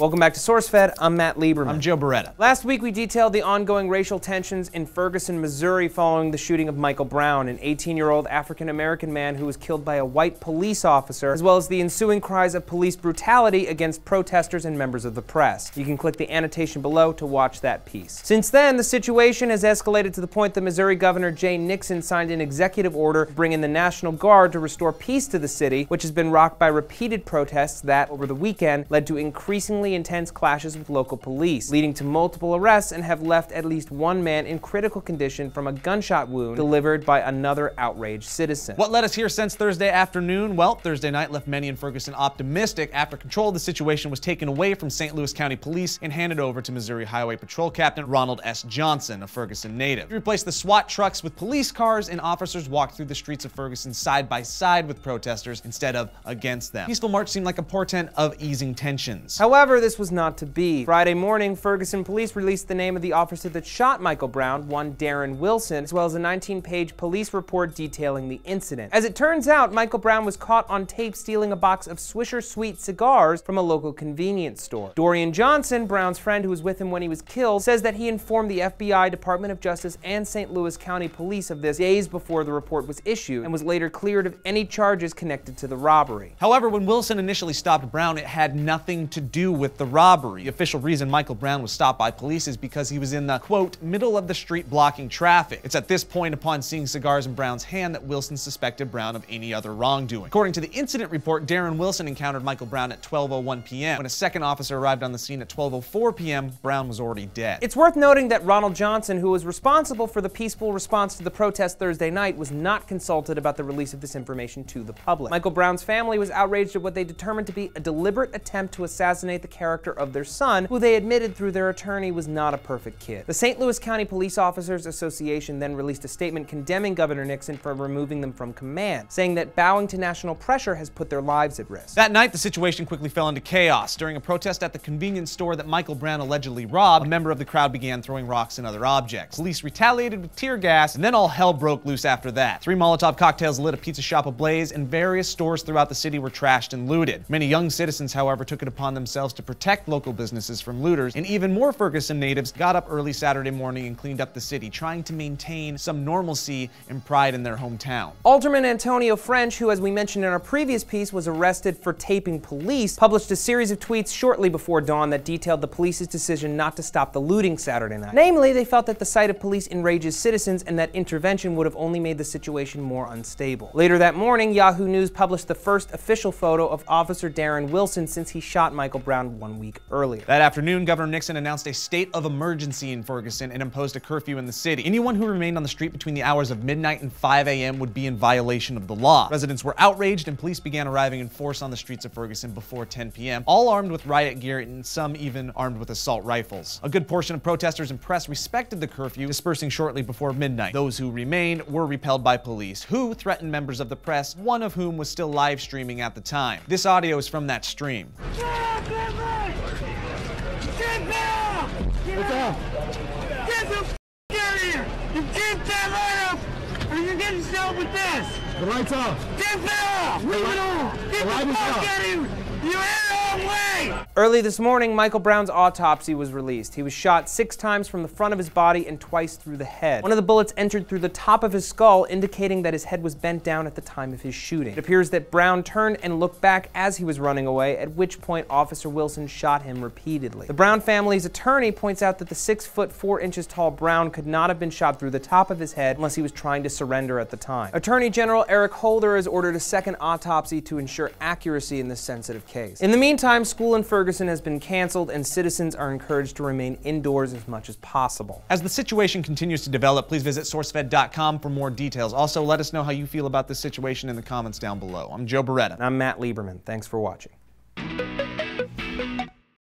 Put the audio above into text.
Welcome back to SourceFED. I'm Matt Lieberman. I'm Joe Beretta. Last week we detailed the ongoing racial tensions in Ferguson, Missouri following the shooting of Michael Brown, an 18-year-old African-American man who was killed by a white police officer, as well as the ensuing cries of police brutality against protesters and members of the press. You can click the annotation below to watch that piece. Since then, the situation has escalated to the point that Missouri Governor Jay Nixon signed an executive order to bring in the National Guard to restore peace to the city, which has been rocked by repeated protests that, over the weekend, led to increasingly intense clashes with local police, leading to multiple arrests and have left at least one man in critical condition from a gunshot wound delivered by another outraged citizen. What led us here since Thursday afternoon? Well, Thursday night left many in Ferguson optimistic after control of the situation was taken away from St. Louis County Police and handed over to Missouri Highway Patrol Captain Ronald S. Johnson, a Ferguson native. He replaced the SWAT trucks with police cars, and officers walked through the streets of Ferguson side by side with protesters instead of against them. Peaceful march seemed like a portent of easing tensions. However, this was not to be. Friday morning, Ferguson police released the name of the officer that shot Michael Brown, one Darren Wilson, as well as a 19-page police report detailing the incident. As it turns out, Michael Brown was caught on tape stealing a box of Swisher Sweet cigars from a local convenience store. Dorian Johnson, Brown's friend who was with him when he was killed, says that he informed the FBI, Department of Justice, and St. Louis County Police of this days before the report was issued, and was later cleared of any charges connected to the robbery. However, when Wilson initially stopped Brown, it had nothing to do with the robbery. The official reason Michael Brown was stopped by police is because he was in the, quote, middle of the street blocking traffic. It's at this point, upon seeing cigars in Brown's hand, that Wilson suspected Brown of any other wrongdoing. According to the incident report, Darren Wilson encountered Michael Brown at 12:01 p.m. When a second officer arrived on the scene at 12:04 p.m., Brown was already dead. It's worth noting that Ronald Johnson, who was responsible for the peaceful response to the protest Thursday night, was not consulted about the release of this information to the public. Michael Brown's family was outraged at what they determined to be a deliberate attempt to assassinate the character of their son, who they admitted through their attorney was not a perfect kid. The St. Louis County Police Officers Association then released a statement condemning Governor Nixon for removing them from command, saying that bowing to national pressure has put their lives at risk. That night, the situation quickly fell into chaos. During a protest at the convenience store that Michael Brown allegedly robbed, a member of the crowd began throwing rocks and other objects. Police retaliated with tear gas, and then all hell broke loose after that. 3 Molotov cocktails lit a pizza shop ablaze, and various stores throughout the city were trashed and looted. Many young citizens, however, took it upon themselves to protect local businesses from looters, and even more Ferguson natives got up early Saturday morning and cleaned up the city, trying to maintain some normalcy and pride in their hometown. Alderman Antonio French, who, as we mentioned in our previous piece, was arrested for taping police, published a series of tweets shortly before dawn that detailed the police's decision not to stop the looting Saturday night. Namely, they felt that the sight of police enrages citizens and that intervention would have only made the situation more unstable. Later that morning, Yahoo News published the first official photo of Officer Darren Wilson since he shot Michael Brown 1 week earlier. That afternoon, Governor Nixon announced a state of emergency in Ferguson and imposed a curfew in the city. Anyone who remained on the street between the hours of midnight and 5 a.m. would be in violation of the law. Residents were outraged, and police began arriving in force on the streets of Ferguson before 10 p.m., all armed with riot gear and some even armed with assault rifles. A good portion of protesters and press respected the curfew, dispersing shortly before midnight. Those who remained were repelled by police, who threatened members of the press, one of whom was still live streaming at the time. This audio is from that stream. What's up? Get the f out of here! You keep that light up, or you're getting shot with this! The light's off! Get that off! Leave it on! Get the fuck out of here! You're in the wrong way! Early this morning, Michael Brown's autopsy was released. He was shot 6 times from the front of his body and twice through the head. One of the bullets entered through the top of his skull, indicating that his head was bent down at the time of his shooting. It appears that Brown turned and looked back as he was running away, at which point Officer Wilson shot him repeatedly. The Brown family's attorney points out that the 6 foot 4 inches tall Brown could not have been shot through the top of his head unless he was trying to surrender at the time. Attorney General Eric Holder has ordered a second autopsy to ensure accuracy in this sensitive case. In the meantime, school in Ferguson has been canceled, and citizens are encouraged to remain indoors as much as possible. As the situation continues to develop, please visit SourceFED.com for more details. Also, let us know how you feel about this situation in the comments down below. I'm Joe Beretta. And I'm Matt Lieberman. Thanks for watching.